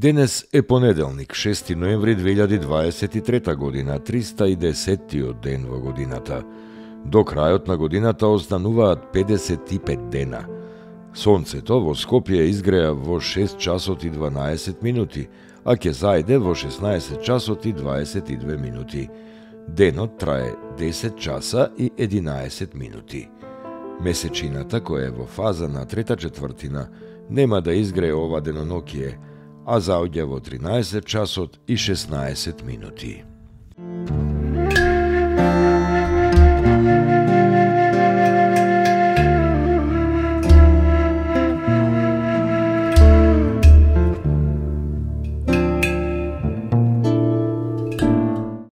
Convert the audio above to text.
Денес е понеделник, 6 ноември 2023 година, 310-тиот ден во годината. До крајот на годината остануваат 55 дена. Сонцето во Скопје изгреа во 6 часот и 12 минути, а ќе зајде во 16 часот и 22 минути. Денот трае 10 часа и 11 минути. Месечината, која е во фаза на трета четвртина, нема да изгрее ова деноноќие, а заоѓа во 13 часот и 16 минути.